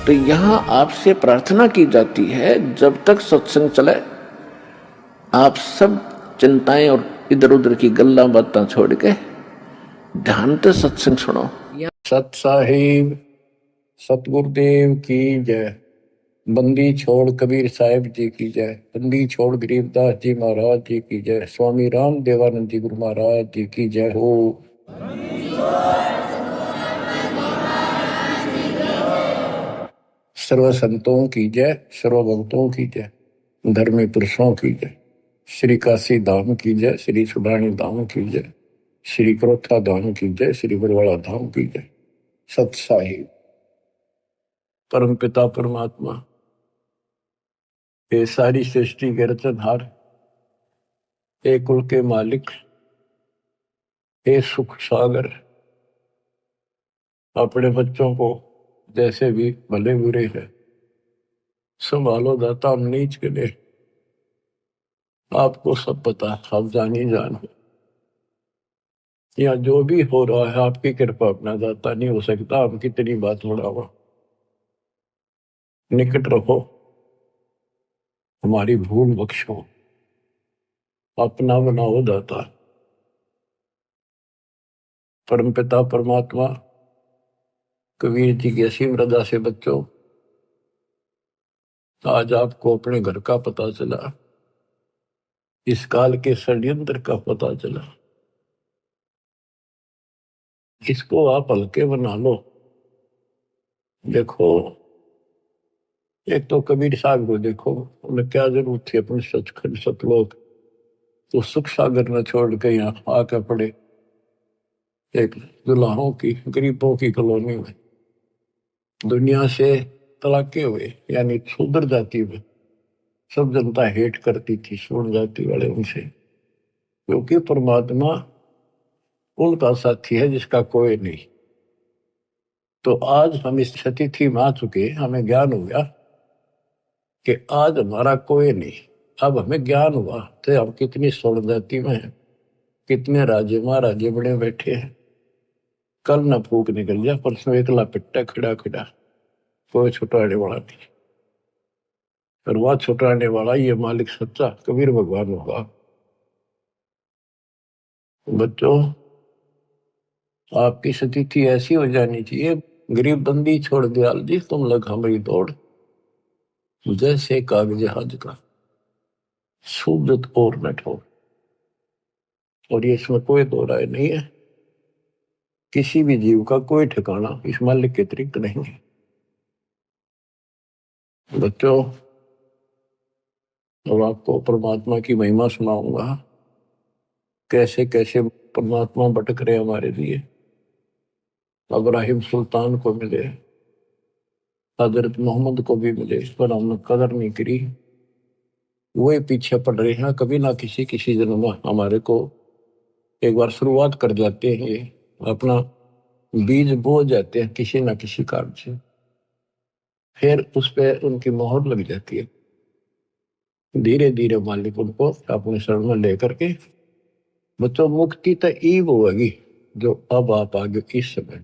तो यहाँ आपसे प्रार्थना की जाती है, जब तक सत्संग चले आप सब चिंताएं और इधर उधर की गल्ला बातें छोड़ के ध्यान से सत्संग सुनो। सत साहिब सतगुरुदेव की जय। बंदी छोड़ कबीर साहिब जी की जय। बंदी छोड़ गरीबदास जी महाराज जी की जय। स्वामी राम देवानंद जी गुरु महाराज जी की जय हो। सर्व संतों की जय, सर्व भक्तों की जय, धर्मी पुरुषों की जय। श्री काशी धाम की जय, श्री सुडानी धाम की जय, श्री क्रोथा धाम की जय, श्री बरवाड़ा धाम की जय। सत साहिब परम पिता परमात्मा, ये सारी सृष्टि के रचनहार, एक कुल के मालिक, हे सुख सागर, अपने बच्चों को जैसे भी भले बुरे है संभालो दाता। हम नीच के लिए आपको सब पता, आप जानी जान हो। या जो भी हो रहा है आपकी कृपा, अपना दाता नहीं हो सकता। हम कितनी बात बढ़ावा, निकट रहो, हमारी भूल बख्शो, अपना बनाओ दाता। परमपिता परमात्मा, कबीर जी की असीम रजा से बच्चों, आज आपको अपने घर का पता चला, इस काल के षड्यंत्र का पता चला। इसको आप हल्के बना लो। देखो, एक तो कबीर साहब को देखो, उन्हें क्या जरूरत थी अपने सचखंड सतलोक तो सुख सागर न छोड़ के यहाँ आके पड़े एक दुल्हाओं की, गरीबों की कॉलोनी में। दुनिया से तलाके हुए, यानी शूद्र जाति में सब जनता हेट करती थी शूद्र जाति वाले उनसे, क्योंकि परमात्मा उनका साथी है जिसका कोई नहीं। तो आज हम इस स्थिति में आ चुके, हमें ज्ञान हो गया कि आज हमारा कोई नहीं। अब हमें ज्ञान हुआ तो हम कितनी स्वर्ण जाति में हैं, कितने राजे महाराजे बड़े बैठे हैं। कल न फूक निकल जा, परसों एकला पिट्टा खड़ा खड़ा, कोई छुटाने वाला नहीं। और वह छुटाने वाला ये मालिक सच्चा कबीर भगवान होगा। बच्चों, आपकी स्थिति ऐसी हो जानी चाहिए, गरीब बंदी छोड़ दयाल जी तुम लग हमारी दौड़, जैसे कागज हज का सूजत और न ठोर। और ये इसमें कोई दो राय नहीं है, किसी भी जीव का कोई ठिकाना इस मालिक के अतिरिक्त नहीं है। बच्चों, अब आपको परमात्मा की महिमा सुनाऊंगा, कैसे कैसे परमात्मा भटक रहे हमारे लिए। इब्राहिम सुल्तान को मिले, हजरत मोहम्मद को भी मिले, पर हमने कदर नहीं करी, वही पीछे पड़ रहे हैं। कभी ना किसी किसी जन्म में हमारे को एक बार शुरुआत कर जाते हैं, ये अपना बीज बो जाते हैं किसी ना किसी कारण से, फिर उस पर उनकी मोहर लग जाती है। धीरे धीरे मालिक उनको अपने शरण में लेकर के, बच्चों मुक्ति तो ईब होगी जो अब आप आगे इस समय,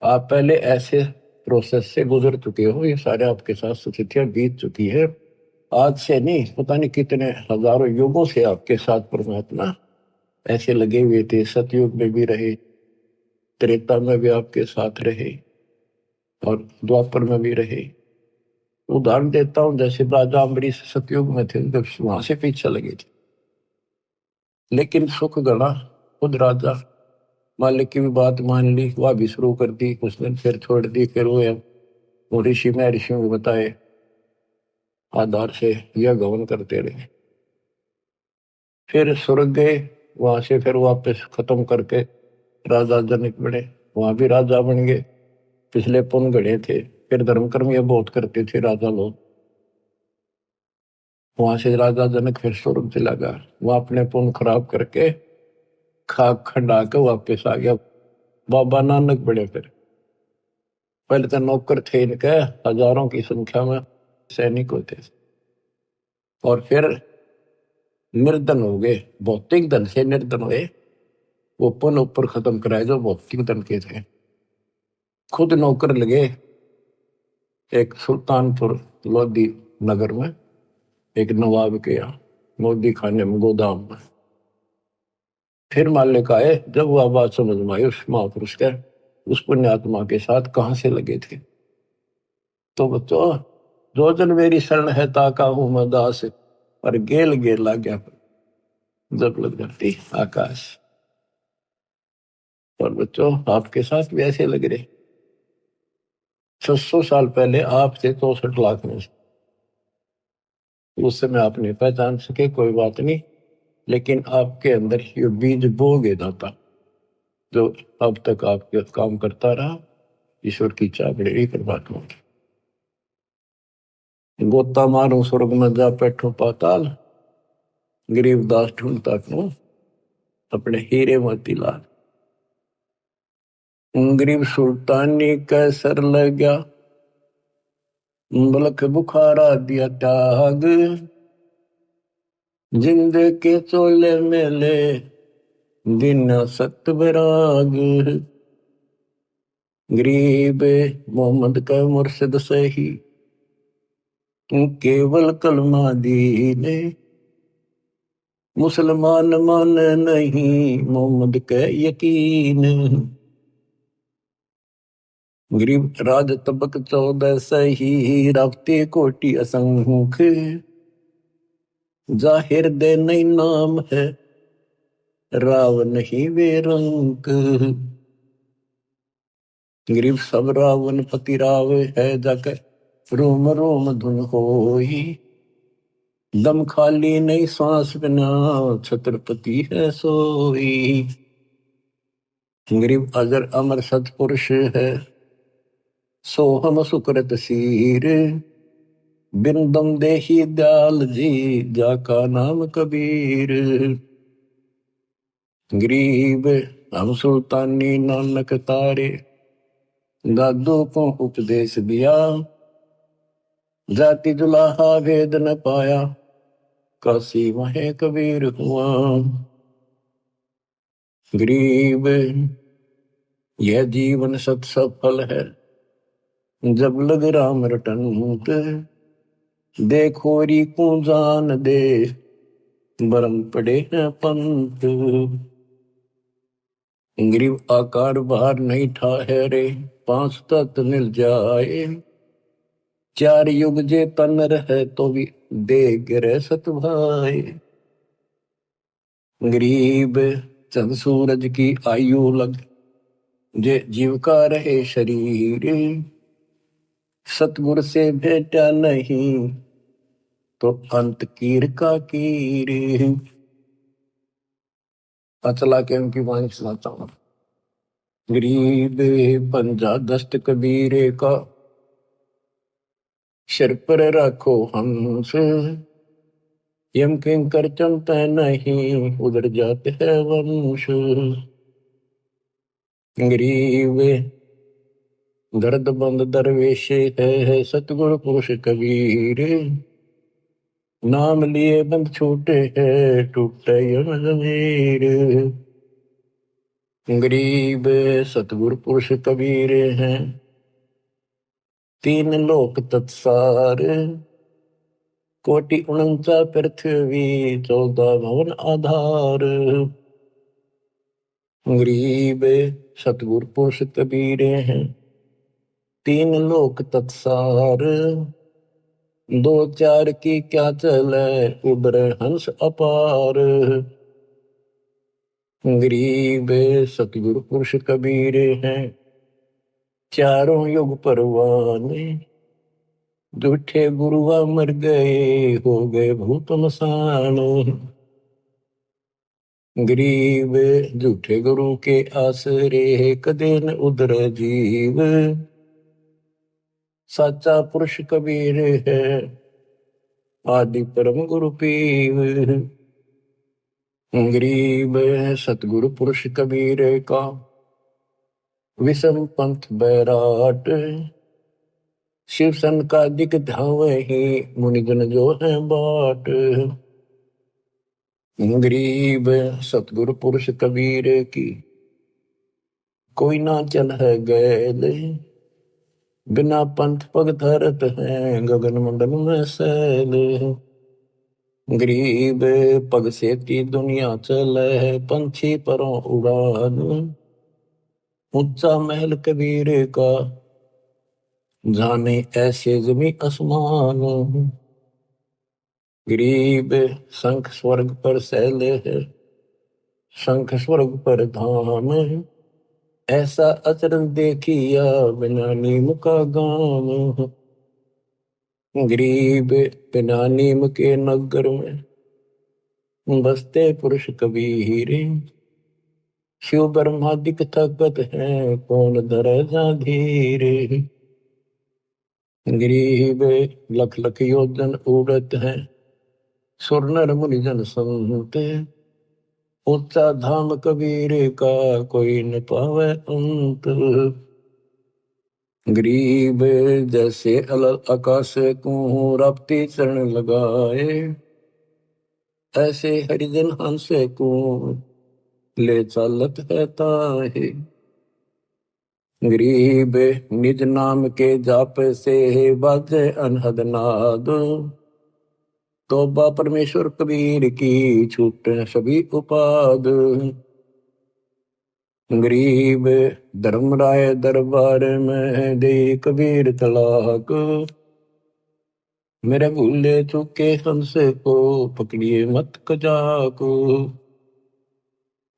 आप पहले ऐसे प्रोसेस से गुजर चुके हो, ये सारे आपके साथ स्थितियां बीत चुकी है। आज से नहीं, पता नहीं कितने हजारों युगों से आपके साथ परमात्मा ऐसे लगे हुए थे। सतयुग में भी रहे, त्रेता में भी आपके साथ रहे, और द्वापर में भी रहे। उदाहरण देता हूं, जैसे राजा अम्बरीश सतयुग में थे, जब वहां से पीछे लगे थे, लेकिन सुख गणा खुद राजा मालिक की भी बात मान ली, वह भी शुरू कर दी, कुछ दिन फिर छोड़ दी, फिर वो ऋषि में ऋषियों को बताए आधार से यह गवन करते रहे। फिर स्वर्ग गए, वहां से फिर वापस खत्म करके राजा जनक बने, वहां भी राजा बन गए। पिछले पुण्य गढ़े थे, फिर धर्म कर्म ये बहुत करते थे राजा लोग। वहां से राजा जनक फिर स्वर्ग चला गया, वहां अपने पुण्य खराब करके खाक खंडा के वापस आ गया। बाबा नानक बने फिर, पहले तो नौकर थे इनके हजारों की संख्या में, सैनिक होते थे, और फिर निर्धन हो गए, भौतिक धन से निर्धन हुए। वो पुण्य ऊपर खत्म कराए जो भौतिक धन के थे, खुद नौकर लगे, एक सुल्तानपुर लोधी नगर में एक नवाब के यहाँ मोदी खाने में गोदाम में। फिर मालिक आए, जब वह बात समझ में आई उस महापुरुष के, उस पुण्यात्मा के साथ कहाँ से लगे थे, तो बच्चों जो जन मेरी शरण है ताका हूं मैं दास, और गेल गेल ला गया जब लग जाती आकाश। और बच्चों आपके साथ भी ऐसे लग रहे। 600 साल पहले आप थे 64 लाख में, उस समय आप नहीं पहचान सके, कोई बात नहीं, लेकिन आपके अंदर ये बीज बो गए दाता, जो अब तक आपके काम करता रहा। ईश्वर की चाह बड़ी परमात्मा की। गोता मारो स्वर्ग में जा बैठो पाताल, गरीब दास ढूंढता क्यों अपने हीरे मोती लाल। गरीब सुल्तानी कैसर लग गया, बलक बुखारा दिया त्याग, जिंद के चोले मेले दिन सत विराग। गरीब मोहम्मद का मुर्शिद सही, केवल कलमा दीने, मुसलमान मान नहीं मोहम्मद के यकीन। गरीब राज तबक 14 सही, रावते कोटि असंख्य, जाहिर दे नहीं नाम है, राव नहीं वे रंक। गरीब सब रावण पति राव है, जाकर रोम रोम धुन होई, दम खाली नहीं सांस बिना, छत्रपति है सोई। गरीब अजर अमर सतपुरुष है, सो हम सुकृत सीर, बिन दम देही दयाल जी, जाका नाम कबीर। गरीब हम सुल्तानी नानक तारे, दादू को उपदेश दिया, जाति जुलाहा भेद न पाया, काशी वहे कबीर हुआ। गरीब यह जीवन सत सफल है, जब लग राम रटंत, देखोरी को जान दे, बरम पड़े हैं पंत। गरीब आकार बाहर नहीं ठहरे, 5 तत्व मिल जाए, 4 युग जे तन रहे तो भी दे गिरे सत भाई। गरीब चंद सूरज की आयु लग, जे जीव का रहे शरीर, सतगुर से भेटा नहीं तो अंत कीर का कीर। अचला के उनकी वाणी सुनाता हूं। गरीब पंजा दस्त कबीरे का, सिर पर रखो हंस, यम किंकर चमते नहीं, उधर जाते हैं वंश। गरीब दर्द बंद दरवेश है, सतगुरु पुरुष कबीर, नाम लिए बंद छूटे है, टूटे यम जमीर। गरीब सतगुरु पुरुष कबीर हैं, 3 लोक तत्सार, कोटि 49 पृथ्वी, 14 भवन आधार। गरीब सतगुरु पुरुष कबीर हैं, 3 लोक तत्सार, 2 4 की क्या चले, उबरे हंस अपार। गरीब सतगुरु पुरुष कबीर हैं, चारों युग परवाने, झूठे गुरुआ मर गए, हो गए भूत मसान। गरीब झूठे गुरु के आसरे, कदे न उधर जीव, साचा पुरुष कबीर है, आदि परम गुरु पीव। गरीब सतगुरु पुरुष कबीर का, विषम पंथ बैराट, शिव सन का दिक धावे ही, मुनिजन जो है बाट। गरीब सतगुरु पुरुष कबीर की, कोई ना चल है गैल, बिना पंथ पग धरत हैं, गगन मंडल में सैल। गरीब पग से की दुनिया चले, पंछी परों उड़ान। ऊंचा महल कबीर का, जाने ऐसे जमी आसमान। गरीब शंख स्वर्ग पर सैले है, शंख स्वर्ग पर धाम। ऐसा अचरज देखिया, बिना नीम का गाम। गरीब बिना नीम के नगर में, बसते पुरुष कबीर। शिव ब्रह्मादिक थकत है, कौन धरे जा धीर। गरीब लख लख योजन उड़त है, सुर नर मुनिजन संत। ऊंचा धाम कबीर का, कोई न पावे अंत। गरीब जैसे अलल आकाश को, रपती चरण लगाए। ऐसे हरिजन हंस को, ले चालत है ताहे। गरीब निज नाम के जाप से, बाजे अनहद नाद। तौबा परमेश्वर कबीर की, छूटे सभी उपाद। गरीब धर्मराय दरबार में, दे कबीर तलाक। मेरे भूले चूके हंस को, पकड़िए मत कजाक।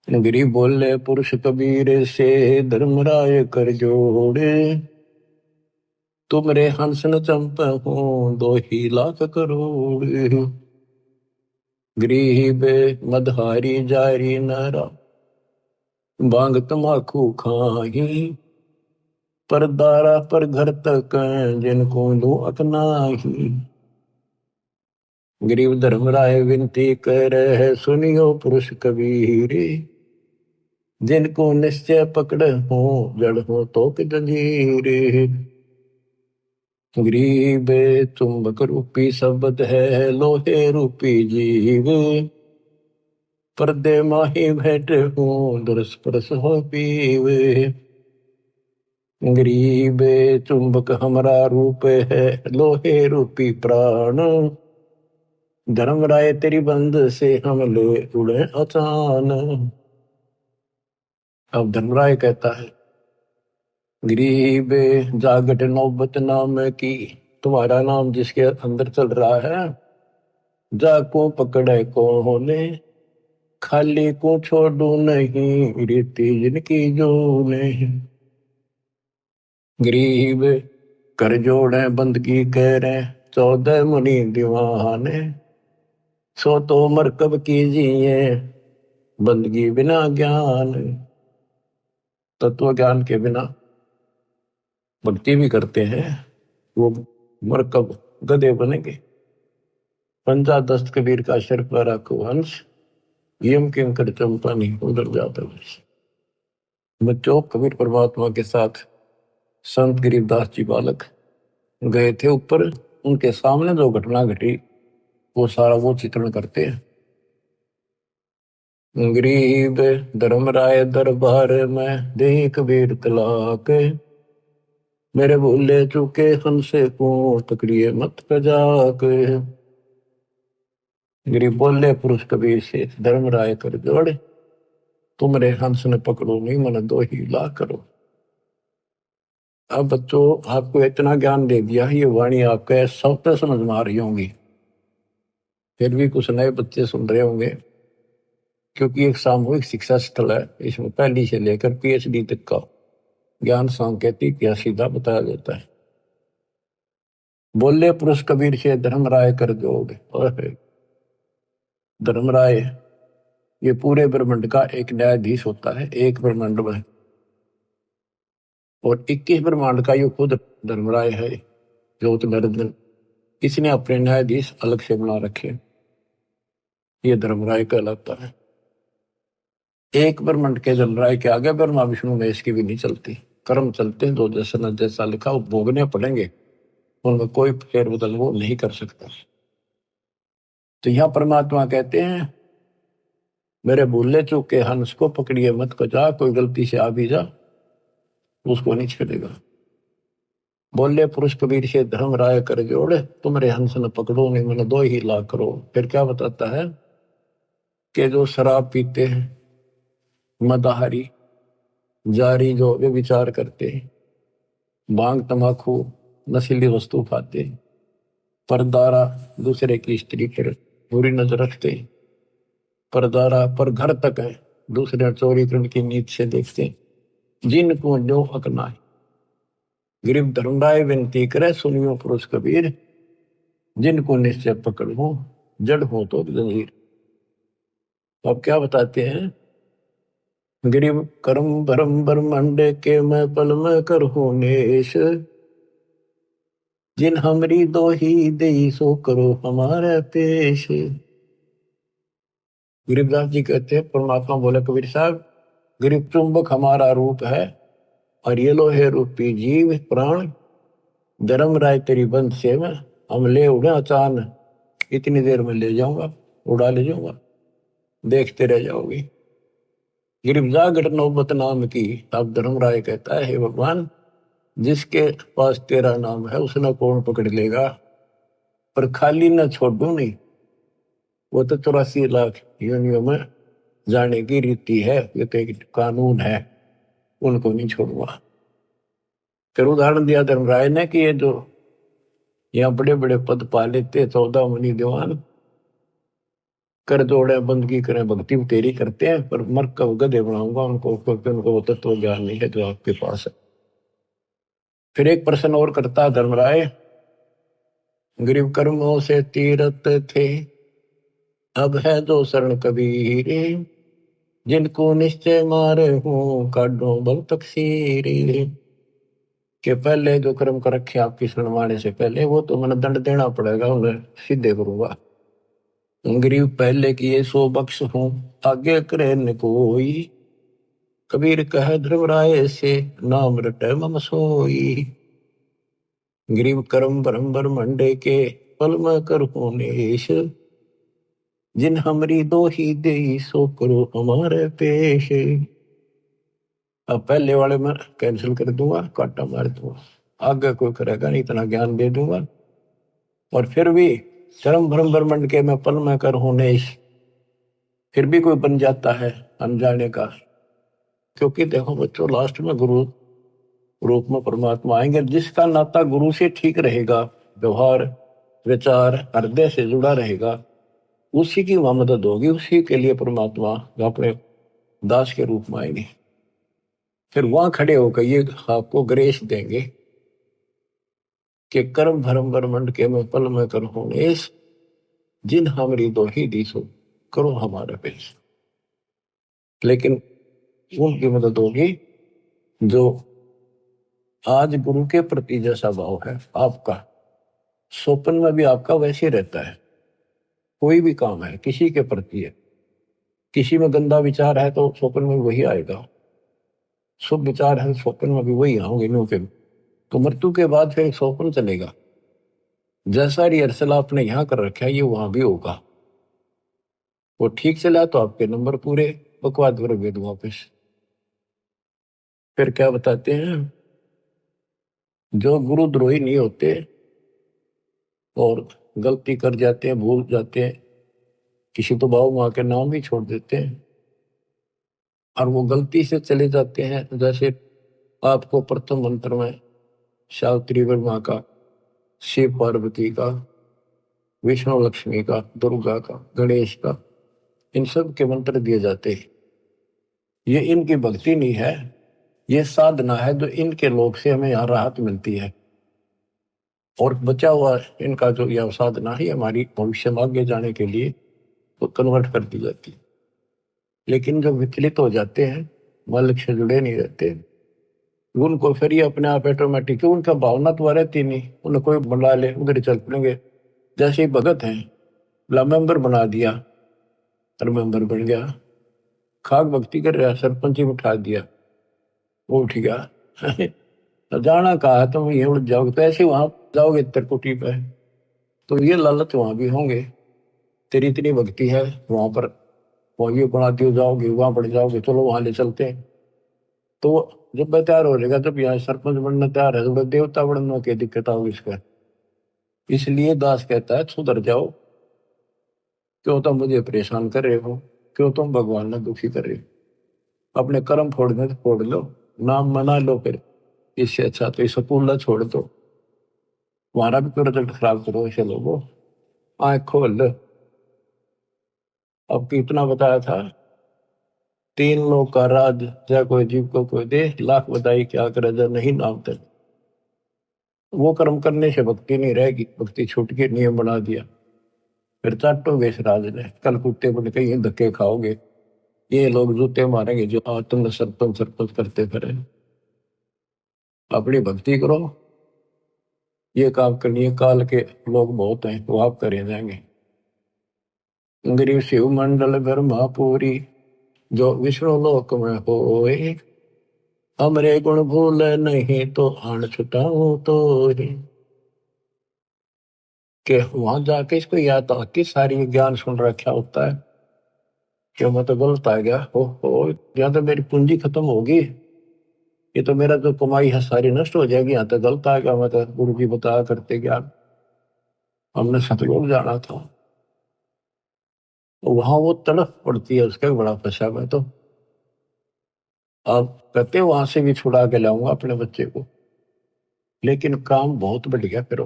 गरीब बोले पुरुष कबीर से, धर्मराय कर जोड़े। तुमरे हंस न चंप हो, 2 ही लाख करोड़। गरीब मदहारी जारी नारा, बांग तमाकू खाही। पर दारा पर घर तक, जिनको दो अकनाही। गरीब धर्मराय विनती करे, सुनियो पुरुष कबीर। जिनको निश्चय पकड़ हो, जड़ हो तो जंजीर। गरीब चुंबक रूपी शब्द है, लोहे रूपी जीव। पर्दे माही भेंट हो, दुरस्पर्श हो पीव। गरीब चुंबक हमारा रूप है, लोहे रूपी प्राण। धर्मराय तेरी बंद से, हम ले उड़े अचान। अब धर्मराय कहता है, गरीब जागट नौबत नाम की, तुम्हारा नाम जिसके अंदर चल रहा है। जाको पकड़े कौन, खाली को छोड़ू नहीं, रीति जिनकी जो नहीं। गरीब कर जोड़े बंदगी करे, 14 मुनि दीवाने। सो तो मरकब कीजिए, बंदगी बिना ज्ञान। तत्व ज्ञान के बिना भक्ति भी करते हैं, वो मरकब गधे बनेंगे। पंजा दस्त कबीर का शर पर रखो हंस, यम किंकर चंपा नहीं उधर जाता वंश। बच्चों, कबीर परमात्मा के साथ संत गरीबदास जी बालक गए थे ऊपर। उनके सामने जो घटना घटी, वो सारा वो चित्रण करते हैं। गरीब धर्मराय दरबार में, दे कबीर तलाक। मेरे भूले चूके हमसे को, तकड़िए मत कजाक। गरीब बोले पुरुष कबीर से, धर्मराय कर जोड़े। तुमरे हंस ने पकड़ो नहीं, मन 2 ही लाख करो। अब बच्चों, आपको इतना ज्ञान दे दिया, ये वाणी आपके सब तक समझ में आ रही होंगी। फिर भी कुछ नए बच्चे सुन रहे होंगे, क्योंकि एक सामूहिक शिक्षा स्थल है। इसमें पहली से लेकर PhD तक का ज्ञान सांकेतिक या सीधा बताया जाता है। बोले पुरुष कबीर से, धर्मराय कर जोड़। धर्मराय ये पूरे ब्रह्मांड का एक न्यायाधीश होता है, एक ब्रह्मांड में। और 21 ब्रह्मांड का ये खुद धर्मराय है, ज्योत नरेंद्र। इसने अपने न्यायाधीश अलग से बना रखे, ये धर्मराय कहलाता है। एक ब्रह्मांड के धर्मराय के आगे ब्रह्मा विष्णु में इसकी भी नहीं चलती। कर्म चलते हैं, जो जैसा न जैसा लिखा वो भोगने पड़ेंगे, उनमें कोई फेर बदल वो नहीं कर सकता। तो यहां परमात्मा कहते हैं, मेरे भूले चूके हंस को पकड़िए मत कजा। कोई गलती से आ भी जा, उसको नहीं छेड़ेगा। बोले पुरुष कबीर से धर्म राय कर जोड़, तुमरे हंस न पकड़ो नहीं मैंने 2 ही लाख करो। फिर क्या बताता है कि जो शराब पीते हैं, मदाहारी जारी जो वे विचार करते हैं, भांग तंबाकू नशीली वस्तु खाते, परदारा दूसरे की स्त्री पर बुरी नजर रखते, परदारा पर घर तक है दूसरे चोरी करने की नीत से देखते, जिनको जो हक ना है। गरीब धर्मराय विनती करे सुनियो पुरुष कबीर, जिनको निश्चय पकड़ हो जड़ हो तो जंजीर। अब क्या बताते हैं, गरीब कर्म भरम ब्रह्मांड के मैं पल में कर हो नेश, जिन हमरी दो ही दे सो करो हमारे पेश। गरीबदास जी कहते हैं परमात्मा बोले कबीर साहब, गरीब चुंबक हमारा रूप है और ये लो है रूपी जीव प्राण, धर्म राय तेरी बंद से में हम ले उड़े अचानक, इतनी देर में ले जाऊंगा, उड़ा ले जाऊंगा, देखते रह जाओगे। गिरफ्तार घट नौबत नाम की। अब धर्म राय कहता है हे भगवान, जिसके पास तेरा नाम है उसने कौन पकड़ लेगा, पर खाली न छोड़ू नहीं, वो तो 84 लाख योनियों में जाने की रीति है, ये तो एक कानून है, उनको नहीं छोड़ूंगा। फिर उदाहरण दिया धर्मराय ने कि ये जो यहाँ बड़े बड़े पद पा लेते 14 मुनि दीवान, कर जोड़े बंदगी करें भक्ति तेरी करते हैं, पर मर कब गधे बनाऊंगा उनको, क्योंकि उनको वो तत्व ज्ञान नहीं है जो आपके पास है। फिर एक प्रश्न और करता धर्मराय, गरीब कर्मों से तीरथ थे अब है जो शरण कबीर, जिनको निश्चय मारे हूं काढो बल तकसीर। के पहले जो कर्म कर रखे आपकी शरण माने से पहले वो तो मैंने दंड देना पड़ेगा, उन्हें सीधे करूंगा। गरीब पहले किए सो बख्श हूं आगे करे न कोई, कबीर कह ध्रुवराय से नाम रटे मम सोई। गरीब कर्म ब्रह्म ब्रह्मंडे के पल में कर नेश, जिन हमरी दो ही दे सो करो हमारे पेश। अब पहले वाले में कैंसिल कर दूंगा, काटा मार दूंगा, आगे कोई करेगा नहीं, इतना ज्ञान दे दूंगा। और फिर भी कर्म ब्रह्म ब्रह्मंड के मैं पल में कर नेश, फिर भी कोई बन जाता है अनजाने का, क्योंकि देखो बच्चों लास्ट में गुरु रूप में परमात्मा आएंगे। जिसका नाता गुरु से ठीक रहेगा, व्यवहार विचार हृदय से जुड़ा रहेगा, उसी की वहां मदद होगी, उसी के लिए परमात्मा अपने दास के रूप में आएंगे। फिर वहां खड़े होकर ये आपको ग्रेस देंगे कि कर्म धर्म ब्रह्मंड के में पल में कर नेश, जिन हमरी दो ही दिसो करो हमारे पेश। लेकिन उनकी मदद होगी जो आज गुरु के प्रति जैसा भाव है आपका, स्वप्न में भी आपका वैसे रहता है। कोई भी काम है किसी के प्रति है, किसी में गंदा विचार है तो स्वप्न में वही आएगा, शुभ विचार है स्वप्न में भी वही आओगे के। तो मृत्यु के बाद फिर स्वप्न चलेगा, जैसा रिहर्सल आपने यहाँ कर रखा है ये वहां भी होगा। वो ठीक चला तो आपके नंबर पूरे, बकवाद करोगे तो वापस। फिर क्या बताते हैं, जो गुरुद्रोही नहीं होते और गलती कर जाते हैं, भूल जाते हैं, किसी तो बाबू माँ के नाम भी छोड़ देते हैं और वो गलती से चले जाते हैं, जैसे आपको प्रथम मंत्र में सावित्री माँ का, शिव पार्वती का, विष्णु लक्ष्मी का, दुर्गा का, गणेश का, इन सब के मंत्र दिए जाते हैं। ये इनकी भक्ति नहीं है, ये साधना है जो इनके लोग से हमें यहाँ राहत मिलती है। और बचा हुआ इनका जो यह साधना है हमारी भविष्य में आगे जाने के लिए तो कन्वर्ट कर दी जाती है। लेकिन जब विचलित हो जाते हैं, मालिक से जुड़े नहीं रहते, उनको फिर ये अपने आप ऑटोमेटिक, उनका भावना तो रहती नहीं, उन्हें कोई बुला ले उधर चल पड़ेंगे। जैसे ही भगत हैं मेंबर बना दिया और मेंबर बन गया, खाक भक्ति कर रहा सरपंच ही उठा दिया, वो उठ गया तो जाना कहा तुम ये उड़ जाओगे, तो ऐसे वहां जाओगे त्रिकुटी पे, तो ये लालच वहां भी होंगे, तेरी इतनी भक्ति है वहां पर, वहां ये बना दियो जाओगे, वहां बढ़ जाओगे, चलो वहां ले चलते हैं। तो जब वह तैयार हो जाएगा, जब यहाँ सरपंच बनना तैयार है, तो वह देवता बनना क्या दिक्कत आओगी इसका। इसलिए दास कहता है सुधर जाओ, क्यों तुम मुझे परेशान कर रहे हो, क्यों तुम भगवान ने दुखी कर रहे हो। अपने कर्म फोड़ने तो फोड़ लो, नाम मना लो, फिर इससे अच्छा तो इस स्कूल छोड़ दो, तुम्हारा भी तो रिजल्ट खराब करो ऐसे लोगों। आँख खोल लो। अब कितना बताया था, 3 लोग का राज, या कोई जीव को कोई दे, लाख बताई क्या करे जब नहीं नाम तक। वो कर्म करने से भक्ति नहीं रहेगी, भक्ति छूट के नियम बना दिया, फिर चाटोगे इस राज ने, कल कुत्ते बन के ये धक्के खाओगे, ये लोग जूते मारेंगे जो आज तुमने सरपंच सरपंच करते फिरे। अपनी भक्ति करो, ये काम करनी है, काल के लोग बहुत हैं वो आप करे जाएंगे। गरीब शिव मंडल ब्रह्मापुरी, जो विष्णु लोक में होए, हमरे गुण भूल नहीं तो आन छुटाऊं तो ही। के वहां जाके इसको याद आती सारी ज्ञान सुन रखा होता है, क्यों मैं तो गलत आ गया, हो यहाँ तो मेरी पूंजी खत्म होगी, ये तो मेरा जो कमाई है सारी नष्ट हो जाएगी, यहाँ तो गलत आ गया, मैं तो गुरु जी बताया करते ज्ञान, हमने सतलोक जाना था। तो वहां वो तड़फ पड़ती है उसका बड़ा फंसा मैं तो। आप कहते वहां से भी छुड़ा के लाऊंगा अपने बच्चे को, लेकिन काम बहुत बढ़ गया फिर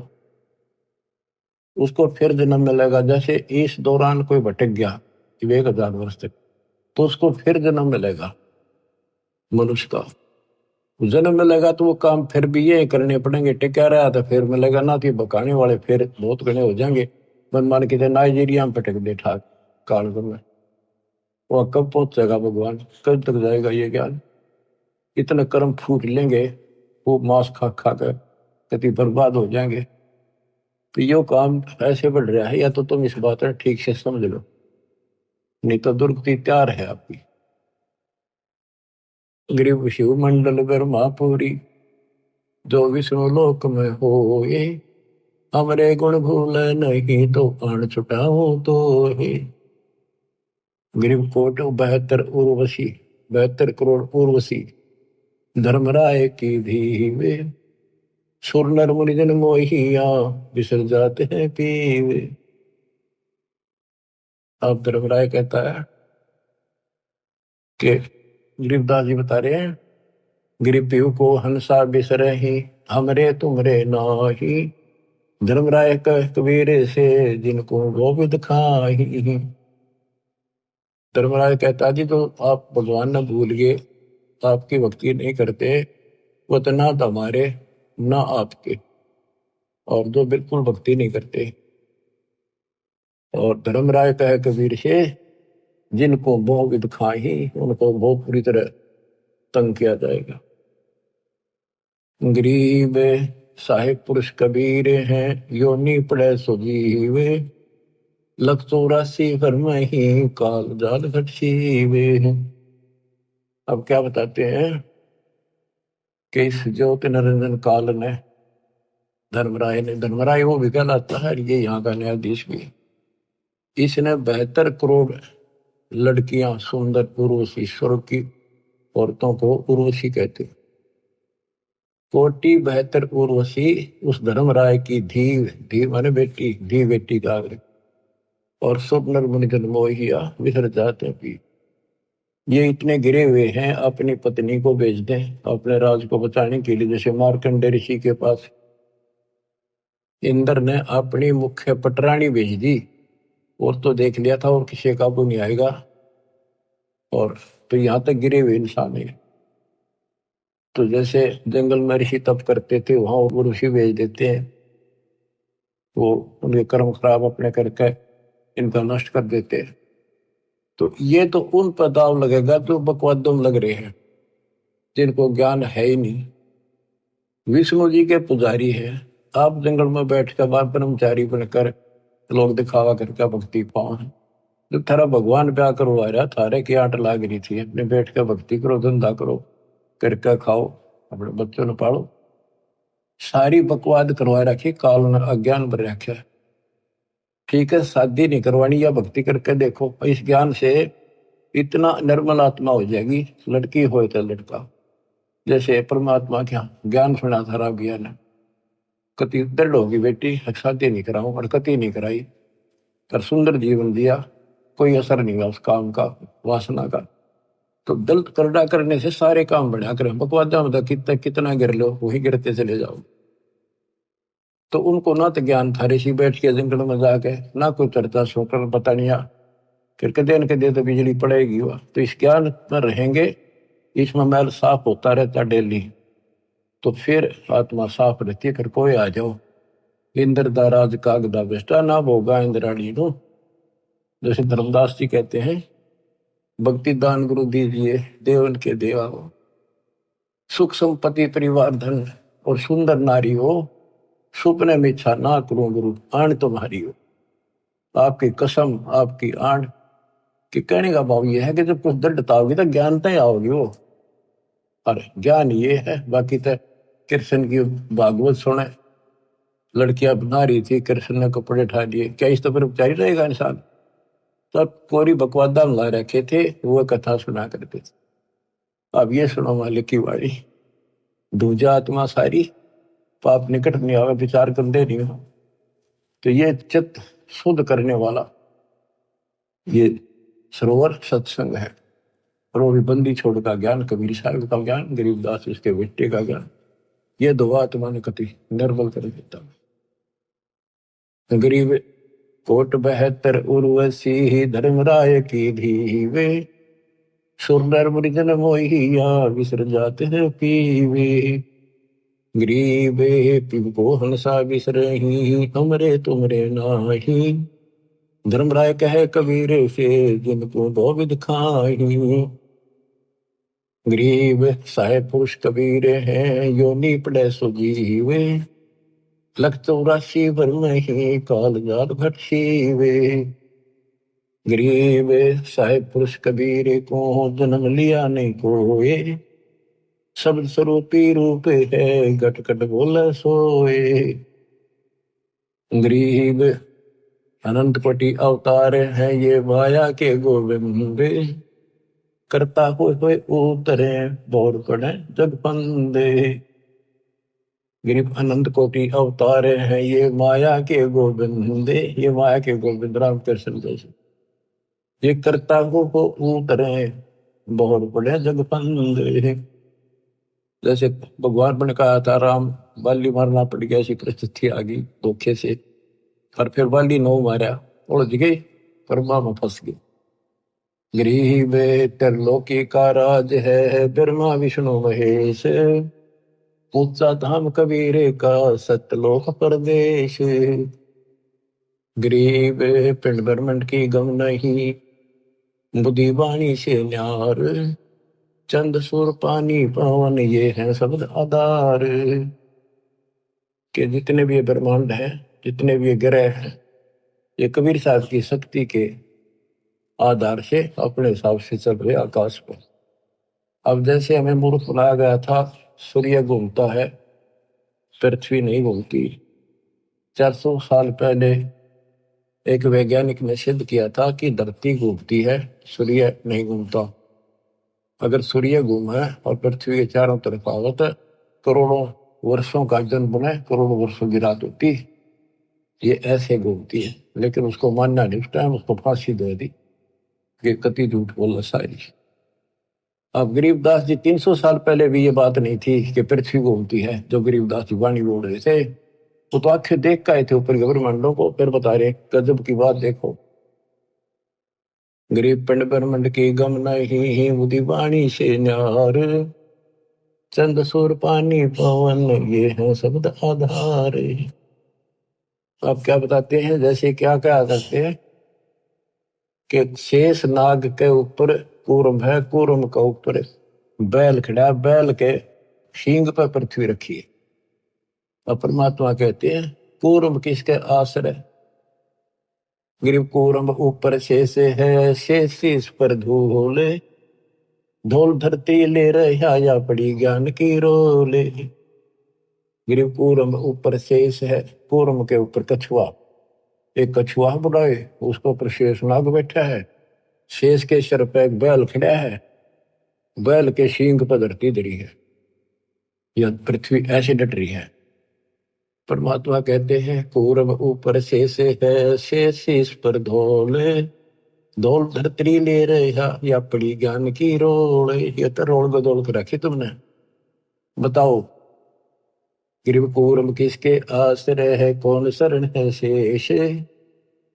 उसको फिर जन्म मिलेगा। जैसे इस दौरान कोई भटक गया 1000 वर्ष तक, तो उसको फिर जन्म मिलेगा मनुष्य का, जन्म मिलेगा तो वो काम फिर भी ये करने पड़ेंगे, टिका रहा तो फिर मिलेगा ना, तो बकाने वाले फिर बहुत घने हो जाएंगे। मन मान के नाइजीरिया में पटक दे ठाक काल में, वो कब पहुंचेगा भगवान, कब तक जाएगा ये ज्ञान। इतने कर्म फूट लेंगे, वो मांस खा खा कर कति बर्बाद हो जाएंगे। तो यो काम ऐसे बढ़ रहा है, या तो तुम इस बात को ठीक से समझ लो, नहीं तो दुर्गति तैयार है आपकी। गरीब शिव मंडल ब्रह्मापुरी, जो विष्णु लोक में हो ये, हमरे गुण भूल नहीं तो आन छुटाओ तो ही। गरीब कोट 72 72 करोड़ उर्वशी, धर्मराय की धीवे, सुर नर मुनि जन मोहिया, बिसर जाते हैं पीवे। अब धर्मराय कहता है कि गरीबदास जी बता रहे हैं, गरीब पीव को हंसा बिसरे ही, हमरे तुमरे नाही, धर्मराय कह कबीर से जिनको गोविंद खाही। धर्मराज कहता जी तो आप भगवान न भूल गए, आपकी भक्ति नहीं करते, वो तो ना तो हमारे ना आपके, और जो बिल्कुल भक्ति नहीं करते। और धर्मराय कहे कबीर से, जिनको मोह विद खाही, उनको बहुत बुरी तरह तंग किया जाएगा। गरीब साहिब पुरुष कबीर हैं, योनि पड़े सुजीवे, 184 घर में ही काल जाल घट सीवे। अब क्या बताते हैं कि इस ज्योति निरंजन काल ने, धर्मराय वो भी कहलाता है, ये यहाँ का न्यायाधीश भी, इसने 72 करोड़ लड़कियां सुंदर उर्वशी, स्वर्ग की औरतों को उर्वशी कहते, कोटि 72 उर्वशी उस धर्मराय की धी माने बेटी, धी बेटी का, और सब नर मुनि जन मोहिया विसर जाते पी। ये इतने गिरे हुए हैं, अपनी पत्नी को भेज दें अपने राज को बचाने के लिए। जैसे मार्कंडे ऋषि के पास इंद्र ने अपनी मुख्य पटरानी भेज दी, और तो देख लिया था और किसी काबू नहीं आएगा, और तो यहां तक गिरे हुए इंसान है। तो जैसे जंगल में ऋषि तप करते थे, वहां वो ऋषि भेज देते हैं, वो उनके कर्म खराब अपने करके इनका नष्ट कर देते हैं। तो ये तो उन पर दाव लगेगा जो बकवादों में लग रहे हैं, जिनको ज्ञान है ही नहीं। विष्णु जी के पुजारी हैं, आप जंगल में बैठकर बार ब्रह्मचारी बनकर लोग दिखावा करके भक्ति पाओ। जब थारा भगवान ब्याह करवा रहा, थारे की आंट लाग रही थी, अपने बैठ कर भक्ति करो, धंधा करो, करके खाओ, अपने बच्चों ने पालो। सारी बकवाद करवा रखी, काल ने अज्ञान भर रखा। ठीक है, शादी नहीं करवानी, या भक्ति करके देखो, इस ज्ञान से इतना निर्मल आत्मा हो जाएगी, लड़की हो तो लड़का। जैसे परमात्मा क्या ज्ञान सुना था राव ज्ञान कति दृढ़ होगी बेटी, शादी नहीं कराऊं और कति नहीं कराई, पर सुंदर जीवन दिया, कोई असर नहीं हुआ उस काम का, वासना का। तो दलित करड़ा करने से सारे काम बढ़िया करें, बकवादा में कितना गिर लो वही गिरते चले जाओ। तो उनको ना तो ज्ञान था, ऋषि बैठ के जंगल में जाके, ना कोई चर्चा सुनकर पता नहीं आ, फिर कदे न कदे तो बिजली पड़ेगी वह। तो इस ज्ञान में रहेंगे, इसमें मैल साफ होता रहता डेली, तो फिर आत्मा साफ रहती है। फिर कोई आ जाओ, इंद्र दा राज कागदा बेस्टा ना भोगा इंद्राणी नो, जैसे धर्मदास जी कहते हैं, भक्ति दान गुरु दीजिए देवन के देवा हो, सुख संपत्ति परिवार धन और सुंदर नारी हो, सुपने में इच्छा ना करूं गुरु आण तुम्हारी हो। आपकी कसम आपकी आण कि कहने का भाव यह है कि जब कुछ दृढ़ता होगी तो ज्ञानता ही आओगी वो। और ज्ञान ये है, बाकी तो कृष्ण की भागवत सुने, लड़कियां बना रही थी, कृष्ण ने कपड़े उठा दिए, क्या इस तो पर उपचारी रहेगा इंसान? तब कोरी बकवादा ला रखे थे, वो कथा सुना करते थे। अब ये सुनो मालिक की वाणी, दूजा आत्मा सारी पाप निकट नहीं आवे, विचार करते नहीं हो। तो ये चित्त शुद्ध करने वाला ये सरोवर सत्संग है। और वो भी बंदी छोड़ का ज्ञान, कबीर साहब का ज्ञान, गरीबदास इसके बेटे का ज्ञान, ये दो आत्मा ने कति निर्मल कर देता। गरीब कोट 72 उर्वशी धर्मराय की धीवे, सुर नर मुनिजन मोहिया विसर जाते हैं पीवे। गरीबे पिंको हंसा बिसरही, हमरे तुमरे नाही, धर्मराय कहे कबीर से जिनको दो विध खाही। गरीब साहेब पुरुष कबीर हैं, योनि पड़े सुजीवे, लख 84 भर नहीं काल जात घट सीवे। गरीब साहेब पुरुष कबीर को जन्म लिया नहीं कोए, शब्द स्वरूपी रूप है घट घट बोले सोए। गरीब अनंत कोटि अवतार है ये माया के गोविंद, करता हुए उतरे बोर पड़े जग फंदे। गरीब अनंत कोटि अवतार है ये माया के गोविंद, ये माया के गोविंद राम कृष्ण जैसे, ये करता हो उतरे बोर पड़े जग फंदे। जैसे भगवान ने कहा था राम बाली मारना पड़ गया, ऐसी परिस्थिति आ गई धोखे से, और फिर बाली नो मारा, उलझ गई, ब्रह्मा में फंस गई। गरीब त्रिलोकी का राज है ब्रह्मा विष्णु महेश, ऊंचा धाम कबीरे का सतलोक परदेश। गरीब पिंड ब्रह्मंड की गम नहीं, बुद्धि वाणी से न्यार, चंद सुर पानी पवन ये है शब्द आधार। के जितने भी ये ब्रह्मांड है, जितने भी ये ग्रह हैं, ये कबीर साहब की शक्ति के आधार से अपने हिसाब से चल रहे आकाश पर। अब जैसे हमें मूर्ख बनाया गया था, सूर्य घूमता है पृथ्वी नहीं घूमती। 400 साल पहले एक वैज्ञानिक ने सिद्ध किया था कि धरती घूमती है, सूर्य नहीं घूमता। अगर सूर्य घूमे और पृथ्वी के चारों तरफ आवत, करोड़ों वर्षों का जन्म बने, करोड़ों वर्षों की रात होती, ये ऐसे घूमती है। लेकिन उसको मानना नहीं, उस टाइम उसको फांसी दे दी कि कति झूठ बोला सारी। अब गरीबदास जी 300 साल पहले भी ये बात नहीं थी कि पृथ्वी घूमती है, जो गरीबदास जी वाणी बोल रहे थे, वो तो आंखें देख के आए थे ऊपर ब्रह्मांडों को, फिर बता रहे गजब की बात देखो। गरीब पिंड ब्रह्मंड की गम नहीं, बुद्धि वाणी से न्यार, चंद सुर पानी पवन ये है शब्द आधार। आप क्या बताते हैं, जैसे क्या क्या करते हैं कि शेष नाग के ऊपर कूर्म है, कूर्म के ऊपर बैल खड़ा, बैल के सींग पर पृथ्वी रखी है। और परमात्मा कहते हैं कूर्म किसके आश्रय, गरीब कूर्म ऊपर शेष है, शेष इस पर धूले, धूल धरती ले रहा या पड़ी ज्ञान की रोले। गरीब कूर्म ऊपर शेष है, कूर्म के ऊपर कछुआ, एक कछुआ बुलाए, उसके ऊपर शेष नाग बैठा है, शेष के सिर पे एक बैल खड़ा है, बैल के सींग पर धरती धरी है। या पृथ्वी ऐसे डट रही है। परमात्मा कहते हैं पूर्व ऊपर शेष है, शेष इस पर धोले, धोल धरती ले रहा या पड़ी ज्ञान की रोल। ये तो रोल बदोल कर रखी तुमने। बताओ गिरिव पूर्व किसके आश्रय है, कौन शरण है शेष,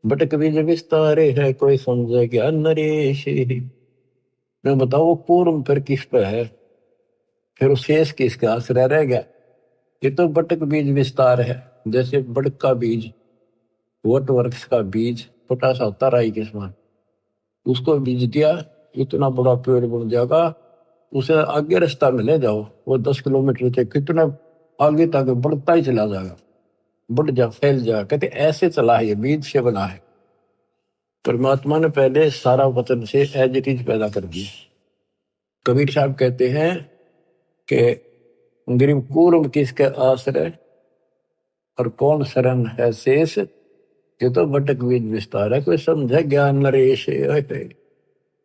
भटक बीज विस्तारे है, कोई समझे ज्ञान नरेश। मैं बताओ पूर्व फिर किस पे है, फिर उस शेष किसके आश्रय रह गया। ये तो बटक बीज विस्तार है, जैसे बड़क का बीज, वट वृक्ष का बीज छोटा सा होता राई के समान, उसको बीज दिया इतना बड़ा पेड़ बन जाएगा। उसे आगे रास्ता में ले जाओ, वो 10 किलोमीटर से कितना आगे तक बढ़ता ही चला जाएगा, बढ़ जा फैल जा। कहते ऐसे चला है, ये बीज से बना है। परमात्मा ने पहले सारा वतन से एज इट इज पैदा कर दिया। कबीर साहब कहते हैं कि गिरिव पूर्व किसके आश्रय और कौन शरण है शेष, ये तो भटक बीज विस्तार है, कोई समझे ज्ञान नरेश।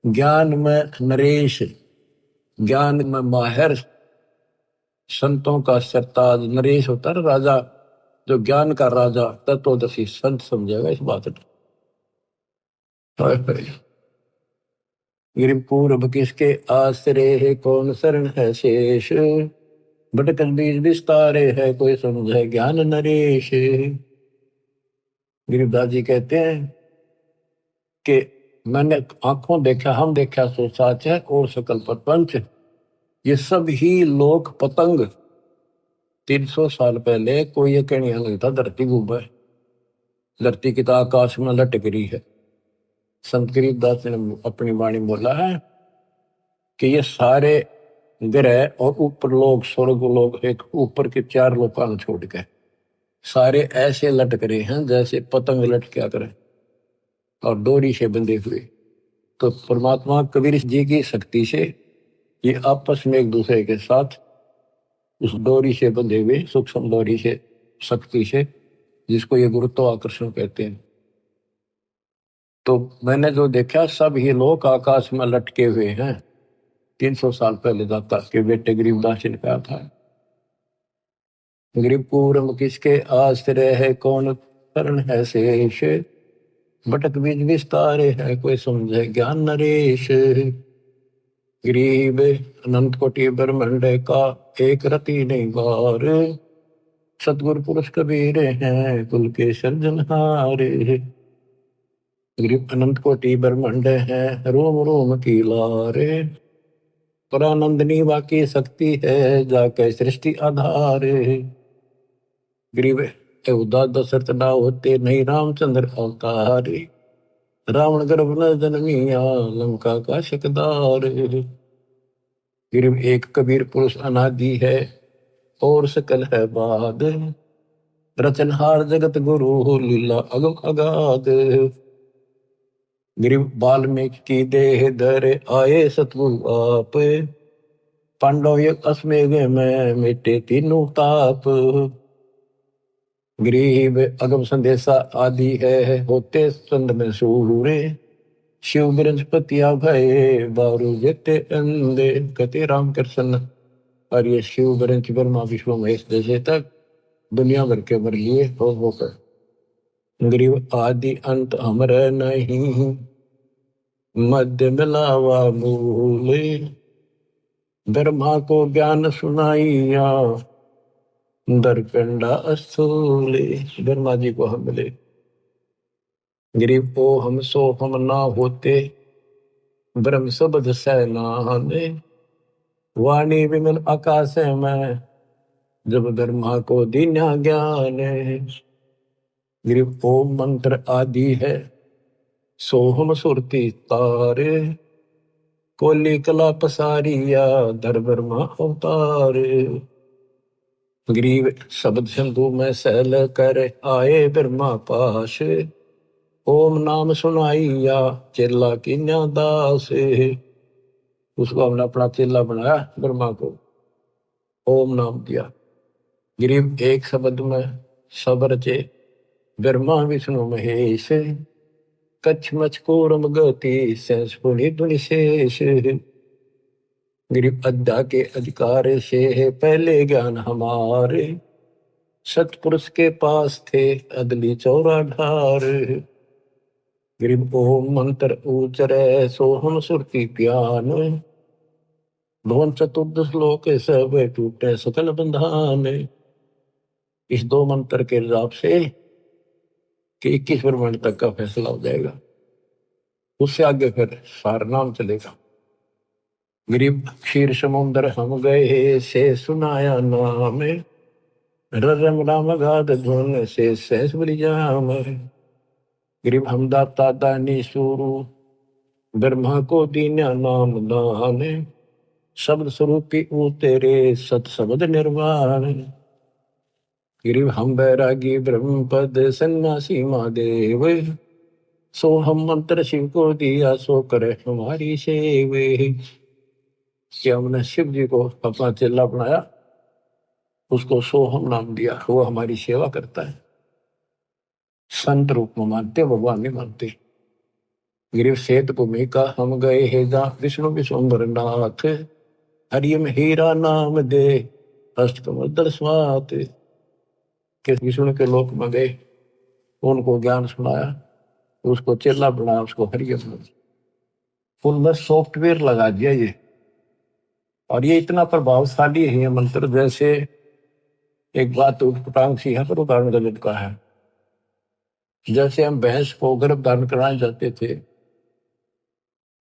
ज्ञान में नरेश, ज्ञान में माहिर, संतों का सरताज। नरेश होता है राजा, जो ज्ञान का राजा तत्वदर्शी संत समझेगा इस बात को। गिरिव पूर्व किसके आश्रय है, कौन शरण है शेष, भटक बीज विस्तारे है, कोई समझे ज्ञान नरेश। गिरिवदास जी कहते हैं कि मैंने आंखों देखा, हम देखा सो साच है, और सकल प्रपंच। ये सब ही लोक पतंग 300 साल पहले कोई ये कहने नहीं था धरती घूमे, धरती की तो आकाश में लटक रही है। संत गिरिवदास ने अपनी वाणी बोला है कि ये सारे ग्रह और ऊपर लोग, स्वर्ग लोग, एक ऊपर के 4 लोकान छोड़ के सारे ऐसे लटक रहे हैं जैसे पतंग लटका करे और डोरी से बंधे हुए। तो परमात्मा कबीर जी की शक्ति से ये आपस में एक दूसरे के साथ उस डोरी से बंधे हुए, सूक्ष्म डोरी से, शक्ति से, जिसको ये गुरुत्वाकर्षण कहते हैं। तो मैंने जो देखा सब ही लोग आकाश में लटके हुए हैं। 300 साल पहले दाता के बेटे गरीबदास जी ने कहा था। गिरिव पूर्व किसके आश्रय है, कौन शरण है शेष, भटक बीज विस्तारे है, कोई समझे ज्ञान नरेश। गरीब अनंत कोटि ब्रह्मांड का एक रति नहीं बार, सतगुरु पुरुष कबीर हैं कुल के सर्जनहारे। गरीब अनंत कोटि ब्रह्मांड है, रोम रोम की लारे, परानंदनी बाकी शक्ति है, जाके सृष्टि आधार। गरीब उदास दशरथ ना होते, नहीं रामचंद्र अवतारे, रावण गर्भ न जन्मिया, लंका का शकदार। गरीब एक कबीर पुरुष अनादि है, और सकल है बाद, रचनहार जगत गुरु, लीला अगम अगाध। गरीब वाल्मीकि की देह धरे, आए सतगुरु आप, पांडव युग अश्वमेध में मिटे तीनों ताप। गरीब अगम संदेशा आदि है, होते चंद में सूरे, शिव बृहस्पतिया भये, बारू जेते अंधे। कते रामकृष्ण और ये शिव बृहस्पति ब्रह्मा विष्णु महेश जैसे तक दुनिया भर के मर लिए होकर। गरीब आदि अंत अमर नहीं, मध्य मिलावा मूले, ब्रह्मा को ज्ञान सुनाइया, दरकंडा स्थूले। ब्रह्मा जी को हम मिले। गरीब को हम सो हम ना होते, ब्रह्म शब्द सैनाने, वाणी विमल आकाश में, जब ब्रह्मा को दीन्या ज्ञान। गरीब ओम मंत्र आदि है, सोहम सुरती तारे, कोली कला पसारिया, धर ब्रह्मा अवतार। गरीब शब्द सिंधु में सहल कर, आए ब्रह्मा पास, ओम नाम सुनाइया, चेला कीन्या दास। उसको हमने अपना चेला बनाया, ब्रह्मा को ओम नाम दिया। गरीब एक शब्द में सब रचे, ब्रह्मा विष्णु महेश, कच्छ मच कोरम गति, सेंस पुनि दुनि शेष। गरीब अद्दा के अधिकार से है पहले ज्ञान हमारे, सतपुरुष के पास थे अदली चौरा ढार। गरीब ओम मंत्र उचरे सो हम सुरती प्यान, भवन चतुर्दश लोक सब टूटे सकल बंधान। इस दो मंत्र के हिसाब से कि 21 ब्रह्मांड तक का फैसला हो जाएगा, उससे आगे फिर सार नाम चलेगा। गरीब क्षीर समुद्र हम गए से सुनाया नाम, रम राम गाद धुन से सहस बलिजाम। गरीब हम दाता दानी सुरु ब्रह्मा को दीन्या नाम दान, शब्द स्वरूपी ऊ तेरे सत शब्द निर्वाण। गरीब हम बैरागी ब्रह्म पद सन्यासी महादेव, सो हम मंत्र शिव को दिया सो करे हमारी सेव। कि हमने शिव जी को अपना चेला बनाया, उसको सोहम नाम दिया, वो हमारी सेवा करता है। संत रूप में मानते, भगवान नहीं मानते। गिरिव सेत भूमिका हम गए हे जा विष्णु विश्वम्बर नाथ, हरियम हीरा नाम दे अष्ट कमल स्वात। कि विष्णु के लोक में गए, उनको ज्ञान सुनाया, उसको चेला बनाया, उसको हरियम उनमें सॉफ्टवेयर लगा दिया ये। और ये इतना प्रभावशाली है ये मंत्र, जैसे एक बात उटपटांग सी है पर उदाहरण गलत का है। जैसे हम भैंस को गर्भ धारण कराने जाते थे,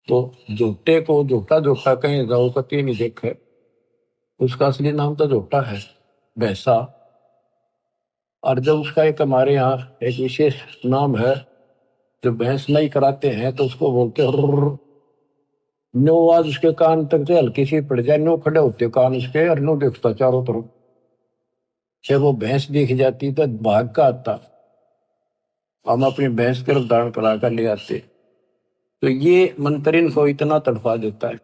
तो झोटे को झोटा झोटा कहीं जाओ कति नहीं देखे, उसका असली नाम तो झोटा है, भैंसा। और जब उसका एक हमारे यहाँ एक विशेष नाम है, जो भैंस नहीं कराते हैं तो उसको बोलते हैं नो। आज उसके कान तक से हल्की सी पड़ जाए, नो खड़े होते कान उसके, और नो देखता चारों तरफ। जब वो भैंस दिख जाती तो भाग का आता, हम अपनी भैंस गर्भ धारण करा कर ले आते। तो ये मंत्र इनको इतना तड़फा देता है,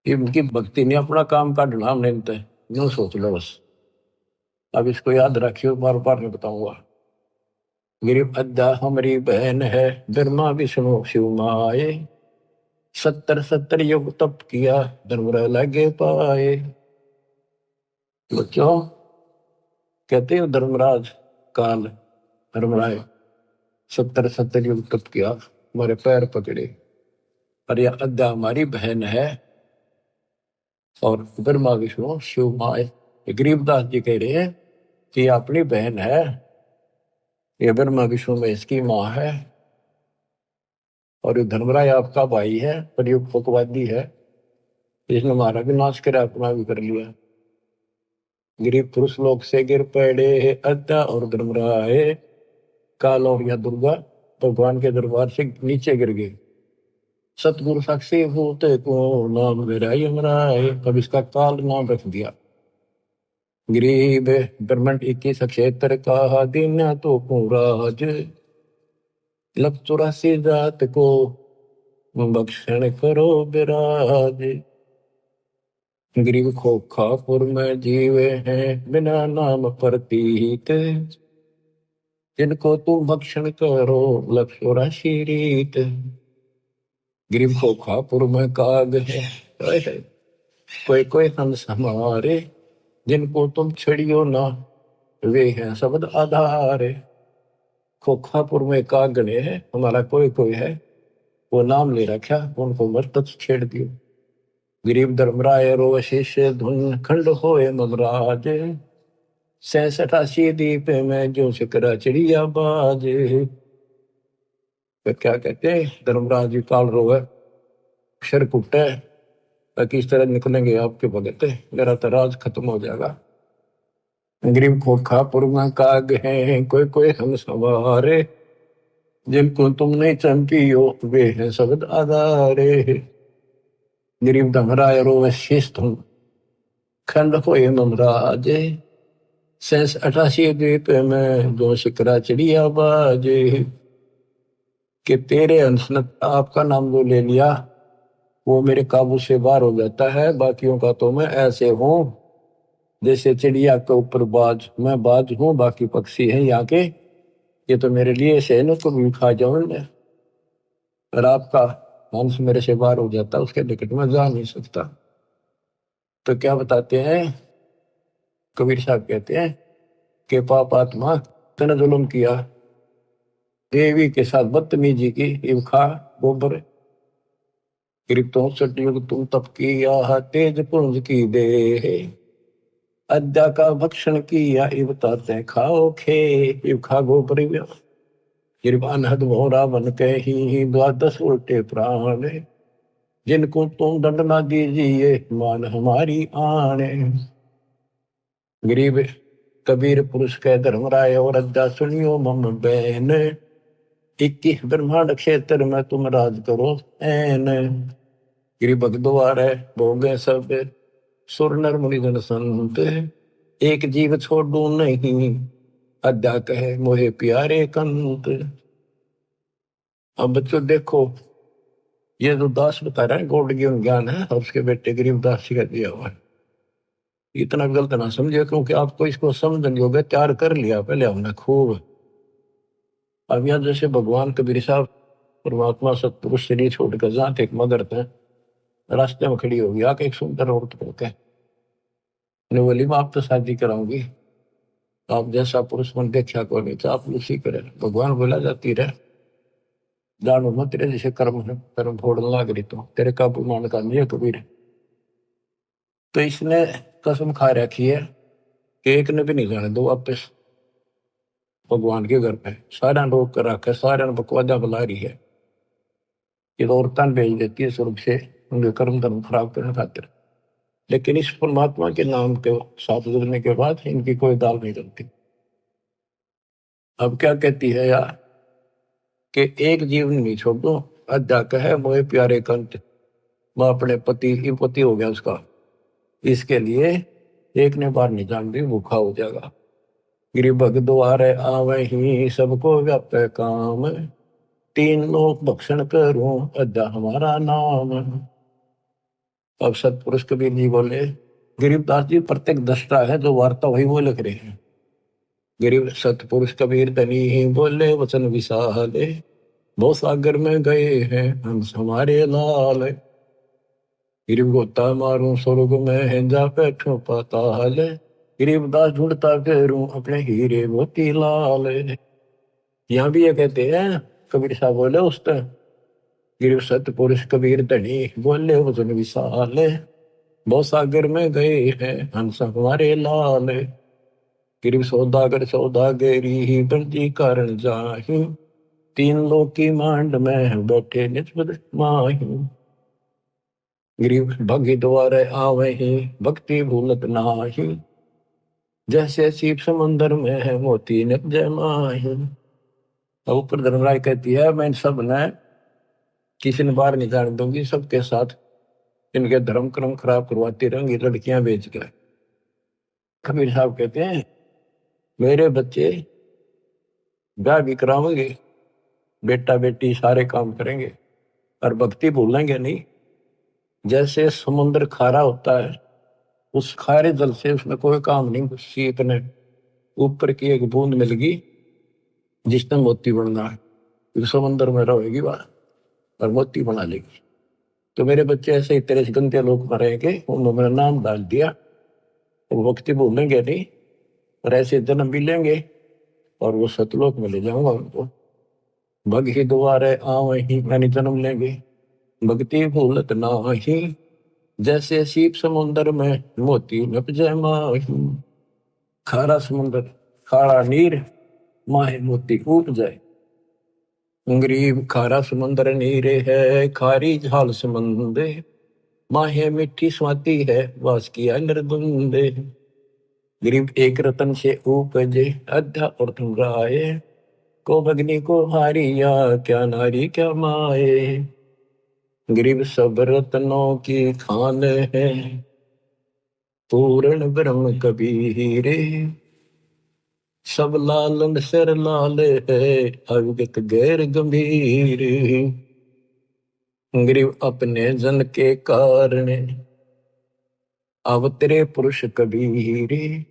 इनकी भक्ति ने अपना काम का ढलाम नहीं है, यूं सोच लो बस। अब इसको याद रखियो, बार बार नहीं बताऊंगा। गिरिव अद्दा हमारी बहन है, ब्रह्मा विष्णु शिव माए, 70 युग तप किया धर्म लगे पाए। बच्चों कहते हो धर्मराज काल धर्मराय 70 युग तप किया, हमारे पैर पकड़े। और यह अद्दा हमारी बहन है, और ब्रह्मा विष्णु शिव माए। गरीबदास जी कह रहे हैं कि ये अपनी बहन है, ये ब्रह्मा विष्णु में इसकी माँ है, और ये धर्मराय आपका भाई है, पर ये पकवादी है, इसने हमारा भी नाश करा, अपना भी कर लिया। गरीब पुरुष लोग से गिर पड़े है अद्दा और धर्मराय, काल और या दुर्गा भगवान के दरबार से नीचे गिर गए। सतगुरु साक्षी भूत को नाम मेरा यमराय, अब इसका काल नाम रख दिया। गरीब ब्रह्मंड 21 क्षेत्र का दीना तो राज, लख 84 जात को बख्शण करो विराज। गरीब खोखापुर में जीवे हैं बिना नाम प्रतीत, जिनको तुम भक्षण करो लख 84 रीत। गरीब खोखापुर में काग है कोई कोई हंस हमारे, जिनको तुम छड़ियो ना वे हैं शब्द आधार। खोखापुर में काग गणे है, हमारा कोई कोई है, वो नाम ले रखा, उनको मत छेड़ दियो। गरीब धर्मराय रो शिष्य धुन खंड होए ममराज, 87 दीप में जो शिकरा चिड़िया बाज। तो क्या कहते हैं धर्मराज जी काल रोवे अक्षर कुटे, किस तरह निकलेंगे आपके भगत, मेरा तो राज खत्म हो जाएगा। गरीब खोखापुर में काग हैं कोई कोई हम सवारे, जिनको तुम नहीं चंपियो वे हैं शब्द आधारे। गरीब धर्मराय रोवे शीश धुन खंड होए ममराज, 87 द्वीप में जो शिकरा चिड़िया बाजे। कि तेरे अंश ने आपका नाम जो ले लिया वो मेरे काबू से बाहर हो जाता है, बाकियों का तो मैं ऐसे हूं जैसे चिड़िया के ऊपर बाज, मैं बाज हूं बाकी पक्षी हैं यहाँ के, ये तो मेरे लिए से न को भी खा जाऊं। और आपका हंस मेरे से बाहर हो जाता, उसके निकट में जा नहीं सकता। तो क्या बताते हैं कबीर साहब, कहते हैं कि पाप आत्मा तने जुल्म किया, देवी के साथ बदतमीजी की, इव खा गोबर करीब 64 युग तुम तप किया, तेज पुंज की दे अद्या का भक्षण किया, इव ताते खाओ खे, इव खा गोबर गिरबान भोरा बन के ही द्वादश उल्टे प्राण, जिनको तुम दंड ना दीजिए मान हमारी आने। गरीब कबीर पुरुष के धर्मराय और अद्या सुनियो मम बैन, 21 ब्रह्मांड क्षेत्र में तुम राज करो ऐन। गिरी भगद्वार है भोगे सब सुर नर मुनि जन संत, एक जीव छोड़ू नहीं अद्या कहे मोहे प्यारे कंत। अब बच्चों देखो, ये जो दास बता रहा है गौड़ ज्ञान है, और उसके बेटे गरीब दास जी का दिया हुआ है। इतना गलत ना समझिए, क्योंकि आपको इसको समझने योग्य तैयार कर लिया पहले हमने खूब। अब यहाँ जैसे भगवान कबीर साहब परमात्मा सतपुरुष शरीर छोड़कर जहाँ थे मगर थे, रास्ते में खड़ी होगी आके एक सुंदर औरत करके बोली मैं आप तो शादी कराऊंगी, आप जैसा पुरुष मन देखा को नहीं तो आप उसी करे। भगवान बोला जाती रहे जानो मत, तेरे जैसे कर्म फोड़ने लग रही तो तेरे काबू मान का नहीं है कबीर। तो इसने कसम खा रखी है कि एक ने भी नहीं जाने दो वापस भगवान के घर पे। सारा रोक कर रखा है, सारा बकवादा बुला रही है, ये तो औरतान भेज देती है स्वर्ग से उनके कर्म धर्म खराब करने खातिर। लेकिन इस परमात्मा के नाम के साथ जुड़ने के बाद इनकी कोई दाल नहीं चलती। अब क्या कहती है यार कि एक जीवन नहीं छोड़ दो, अद्या कहे मोहे प्यारे कंत, मैं अपने पति हो गया उसका, इसके लिए एक ने बार नहीं जान दी भूखा हो जाएगा। गिरी भगद्वार आवे ही सबको व्याप काम, 3 लोक भक्षण करूं अद्या हमारा नाम। अब सतपुरुष कबीर जी बोले, गरीबदास जी प्रत्येक दृष्टा है, जो वार्ता वही वो लिख रहे हैं। गरीब सतपुरुष कबीर धनी ही बोले वचन विशाले, बहुत सागर में गए हैं हंस हमारे लाल। गरीब गोता मारूं स्वर्ग में है जा बैठो पाताल, गरीबदास ढूंढता फिरूं अपने हीरे मोती लाल। यहाँ भी ये कहते हैं कबीर साहब बोले उस तरह, गिरिव सतपुरुष कबीर धनी बोले वचन विशाल, बहुत सागर में गए हैं हंस हमारे लाल। गिरिव सौदागर सौदागरी ही बंदी कारण जाही, 3 लोक की मांड में बैठे निस्बत माही। गिरिव भगी द्वारे आवे ही भक्ति भूलत नाही, जैसे सीप समंदर में है मोती निप जय माही। अब ऊपर धर्मराय कहती है मैं सब ने किसी ने बाहर नहीं जाने दूंगी, सबके साथ इनके धर्म क्रम खराब करवाती रहेंगी लड़कियां बेच कर। कबीर साहब कहते हैं मेरे बच्चे ब्याह भी करावेंगे, बेटा बेटी सारे काम करेंगे और भक्ति भूलेंगे नहीं। जैसे समुद्र खारा होता है, उस खारे जल से उसमें कोई काम नहीं, सीप ने ऊपर की एक बूंद मिल गई जिसने मोती बनना है, तो समुद्र में रहेगी वह और मोती बना लेगी। तो मेरे बच्चे ऐसे ही तेरे गंदे लोग मरेंगे, उन्होंने मेरा नाम डाल दिया, वो भक्ति भूलेंगे नहीं और ऐसे जन्म भी लेंगे और वो सतलोक में ले जाऊंगा उनको। भग ही द्वारे आवे ही मैंने जन्म लेंगे, भक्ति भूलत नाही, जैसे सीप समुद्र में मोती नप जय माही। खारा समुद्र खारा नीर माहे मोती उप जाए, गरीब खारा समुद्र नीरे है खारी झाल समुंदे, माहे मिट्टी स्वाति है वास किया निर्दुंदे। गरीब एक रतन से उपजे अध्या और तुम राय, को भगनी को हारिया क्या नारी क्या माए। गरीब सब रत्नों की खान है पूर्ण ब्रह्म कबीरे, सब लालन सर लाल है अवगत गैर गंभीर। गरीब अपने जन के कारण अवतरे पुरुष कबीरे,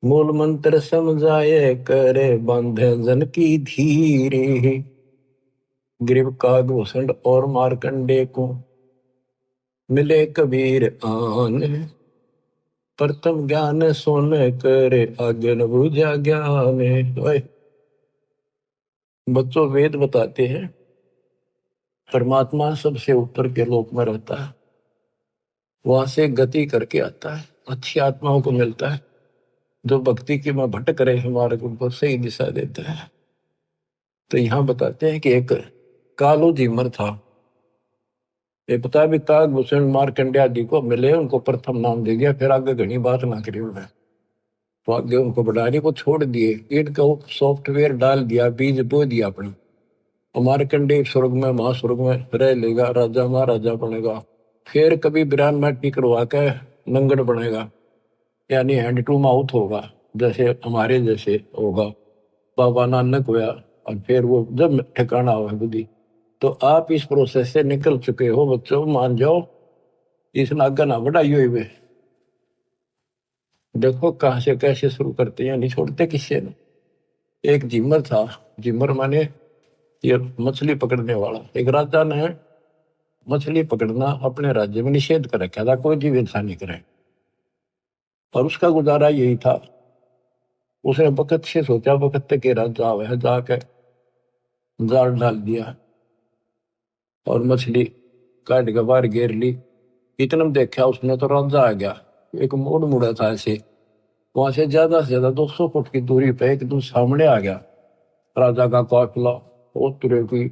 मूल मंत्र समझाए करे बांधे जन की धीरे। ग्रीव कागभूषण और मार्कंडे को मिले कबीर आन, प्रथम ज्ञान सोन करे आगे न बुझा ज्ञान। ओए, बच्चों वेद बताते हैं परमात्मा सबसे ऊपर के लोक में रहता है, वहां से गति करके आता है, अच्छी आत्माओं को मिलता है जो भक्ति की में भटक रहे हैं, मार्ग उनको सही दिशा देता है। तो यहाँ बताते हैं कि एक कालो जीमर था, ये पता भी कागभूषण मार्कंडे आदि को मिले, उनको प्रथम नाम दे दिया, फिर आगे घनी बात ना करी उन्हें, तो आगे उनको बढ़ाने को छोड़ दिए, इनका सॉफ्टवेयर डाल दिया, बीज बो दिया अपनी। मार्कंडे स्वर्ग में महास्वर्ग में रह लेगा, राजा महाराजा बनेगा, फिर कभी बिरान माटी करवा के नंगड़ बनेगा, यानी हैंड टू माउथ होगा, जैसे हमारे जैसे होगा, बाबा नानक हुआ, और फिर वो जब ठिकाना हुआ बुद्धि। तो आप इस प्रोसेस से निकल चुके हो बच्चों, मान जाओ, इस नागा ना बढ़ाई हुई वे। देखो कहां से कैसे शुरू करते हैं, नहीं छोड़ते किससे ने। एक जिमर था, जिमर माने ये मछली पकड़ने वाला। एक राजा ने मछली पकड़ना अपने राज्य में निषेध कर रखा था, कोई जीव हिंसा नहीं करे, और उसका गुजारा यही था। उसने वक्त से सोचा, वक्त के राजा वह जाके जाल डाल दिया और मछली काट के बाहर घेर ली। इतना में देखा उसने तो राजा आ गया, एक मोड़ मुड़ा था ऐसे, वहां से ज्यादा 200 फुट की दूरी पे एकदम सामने आ गया राजा का काफिला, बहुत तरह की,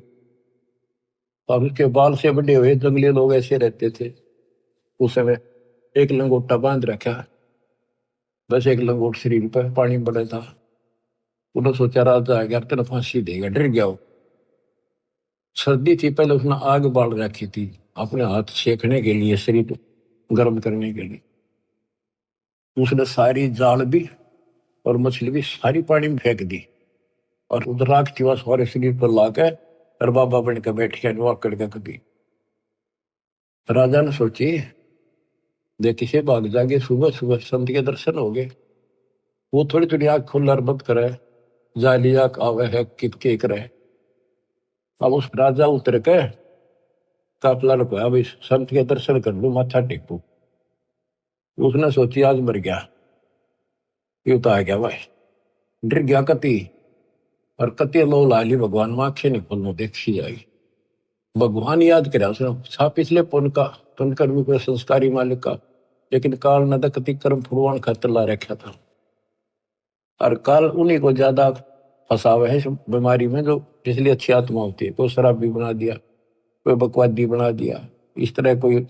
और उसके बाल से बड़े हुए जंगली लोग ऐसे रहते थे उस समय। एक लंगोटा बांध रखा, बस एक लंगोट शरीर पर, पानी पड़ा था। उन्होंने सोचा राजा आ गया तेना फांसी देगा, डर गया वो। सर्दी थी, पहले उसने आग बाल रखी थी अपने हाथ सेकने के लिए, शरीर गर्म करने के लिए। उसने सारी जाल भी और मछली भी सारी पानी में फेंक दी, और उधर राख थी सारे शरीर पर लाकर, और बाबा बन के बैठ के नुआ करके कभी। राजा ने सोची देखी से भाग जागे, सुबह सुबह संत के दर्शन हो गए। वो थोड़ी थोड़ी आंख खोल बंद करे, जाली आंख आवे है कित के करे। अब उस राजा उतर के काफिला ने कहा भाई संत के दर्शन कर लू, माथा टेकू। उसने सोची आज मर गया, ये तो आ गया भाई, डर गया कति, और कति लो लाली भगवान में आंखें नहीं खोलने देखी जाएगी। भगवान याद करे उसने, छा पिछले पुण्य का पुण्य कर्मी को संस्कारी मालिक का, लेकिन काल न तो कति कर्म फुरवान खातर ला रखा था, और काल उन्हीं को ज्यादा फंसावे है इस बीमारी में, जो इसलिए अच्छी आत्मा होती है। कोई शराबी बना दिया, कोई बकवादी बना दिया, इस तरह कोई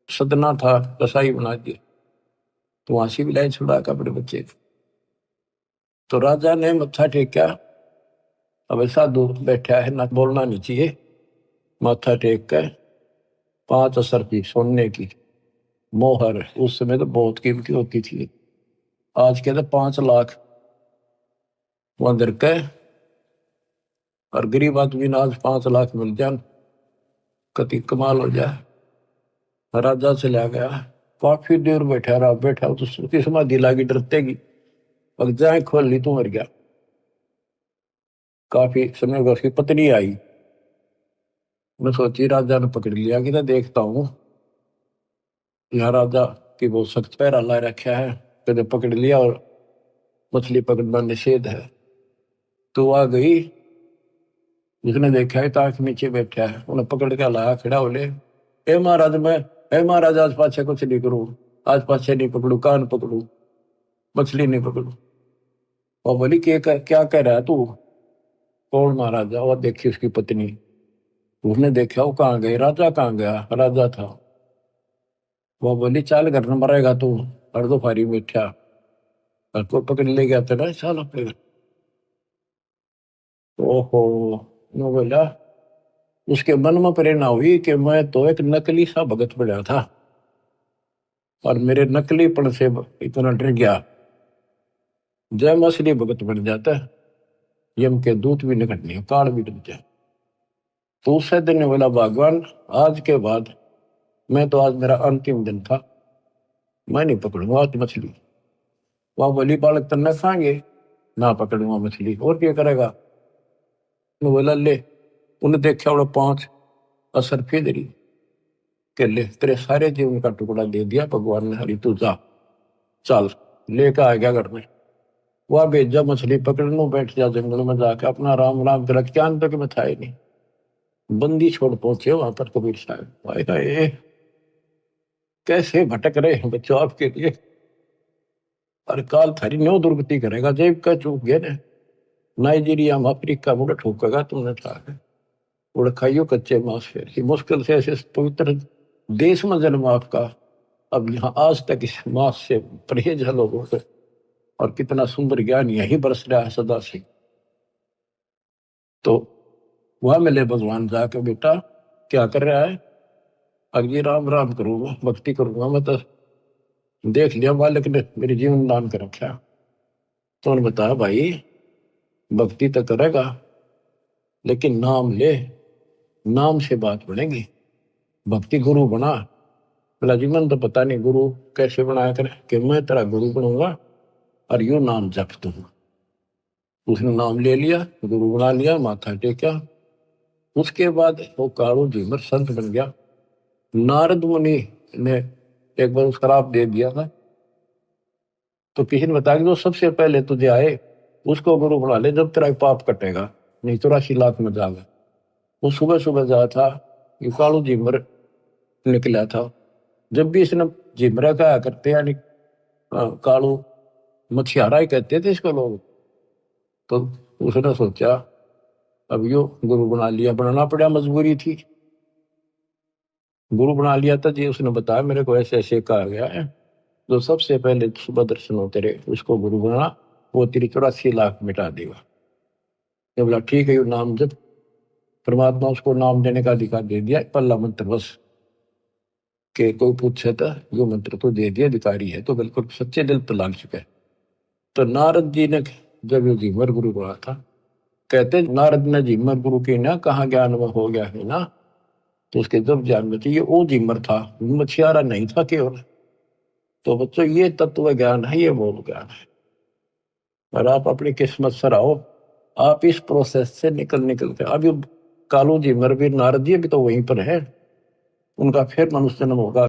सदना था कसाई बना दिया, तो वहां से भी लाई छुड़ा का अपने बच्चे। तो राजा ने मत्था टेका, अब साधु बैठा है ना, बोलना नहीं चाहिए, माथा टेक कर 5 असर की सोने की मोहर, उस समय तो बहुत कीमती होती थी, आज के तो 5 लाख वहां दर के, और गरीब आदमी ने आज 5 लाख मिल जाए, कति कमाल हो जाए। राजा चला गया, काफी देर बैठा रहा, बैठा तो उसकी समाधि लागी डरतेगी, अब जाए खोल ली तो मर गया। काफी समय बाद उसकी पत्नी आई, मैं सोची राजा ने पकड़ लिया कि देखता हूँ, यहाँ राजा की बहुत सख्त पैरा ला रखा है, कदे पकड़ लिया और मछली पकड़ना निषेध है। तो आ गई, जिसने देखा है ताक नीचे बैठा है, उन्हें पकड़ के लाया, खड़ा बोले ए महाराज, मैं ए महाराज आज पाछे कुछ नहीं करूं, आज पाछे नहीं पकड़ू, कान पकड़ू, मछली नहीं पकड़ू। और बोली क्या कह रहा है तू? कौन महाराजा? और देखी उसकी पत्नी, उसने देखा वो कहाँ गई, राजा कहाँ गया, राजा था। वो बोली चाल घर न मरेगा तू, हर दो फारी बैठा, और को पकड़ ले गया तेरा चाल अपने। ओहो, मैं बोला, उसके मन में प्रेरणा हुई कि मैं तो एक नकली सा भगत बना था, और मेरे नकलीपन से इतना डर गया, जय मछली भगत बन जाता है, यम के दूत भी निकट नहीं, काल भी डर जाए। तो उससे दिन बोला भगवान आज के बाद, मैं तो आज मेरा अंतिम दिन था, मैं नहीं पकड़ूंगा आज मछली। वहां बोली बालक तन्ना खाएंगे ना, पकड़ूंगा मछली, और क्या करेगा? मैं बोला ले उन्हें देखा उन्हें 5 असर फेदरी के ले तेरे सारे जीवन का टुकड़ा दे दिया भगवान ने, हरी तू जा चल लेकर आ गया घर में। वह भेजा मछली पकड़ने, बैठ जा जंगल में जाके अपना राम राम तेरा चांद तक में था ही नहीं। बंदी छोड़ पहुंचे वहां पर कबीर साहब, भाई ये कैसे भटक रहे हैं बच्चों आपके लिए, और काल थारी न्यो दुर्गति करेगा, जेब का चूक गया ने नाइजीरिया में अफ्रीका मुड़े ठोकेगा तुमने था उड़ खाइयो कच्चे मांस, फिर मुश्किल से ऐसे पवित्र देश में जन्म आपका, अब यहाँ आज तक इस मांस से परहेज है लोगों से, और कितना सुंदर ज्ञान यही बरस रहा है सदा से। तो वहां मिले भगवान जाके, बेटा क्या कर रहा है? अगे राम राम करूंगा, भक्ति करूंगा, मैं तो देख लिया मालिक ने मेरे जीवन दान कर रखा। तो उन्होंने बताया भाई भक्ति तो करेगा लेकिन नाम ले, नाम से बात बनेगी, भक्ति गुरु बना। बोला जी मन तो पता नहीं गुरु कैसे बनाया करे, कि मैं तेरा गुरु बनूंगा और यूं नाम जप दूंगा। उसने नाम ले लिया, गुरु बना लिया, माथा टेका। उसके बाद वो कालू झीमर संत बन गया। नारद मुनि ने एक बार श्राप दे दिया था, तो किसी ने बताया कि जो सबसे पहले तुझे आए उसको गुरु बना ले, जब तेरा पाप कटेगा, नहीं 84 लाख में जाएगा। वो सुबह सुबह जा था, ये कालू झीमर निकला था। जब भी इसने झिमरा कहा करते यानी कालू मछियारा ही कहते थे इसको लोग। तो उसने सोचा अब यो गुरु बना लिया, बनाना पड़ा, मजबूरी थी, गुरु बना लिया था जी। उसने बताया मेरे को ऐसे ऐसे कहा गया है, जो सबसे पहले सुबह दर्शन हो तेरे उसको गुरु बना, वो तेरी 84 लाख मिटा देगा। तो बोला ठीक है, यो नाम जब परमात्मा उसको नाम देने का अधिकार दे दिया, पल्ला मंत्र बस के कोई पूछे था यो मंत्र तो दे दिया, अधिकारी है तो बिल्कुल सच्चे दिल पर लाग चुका है। तो नारद जी ने जब ये झीमर गुरु बना था, कहते नारद ने झीमर गुरु की ना कहा ज्ञान में हो गया है ना, तो उसके जब ज्ञान में चाहिए वो झीमर था, मछियारा नहीं था केवल। तो बच्चों ये तत्व ज्ञान है, ये मूल ज्ञान है, और आप अपनी किस्मत से रहो, आप इस प्रोसेस से निकल के अभी कालू झीमर भी नारद जी भी तो वहीं पर है, उनका फिर मनुष्य जन्म होगा।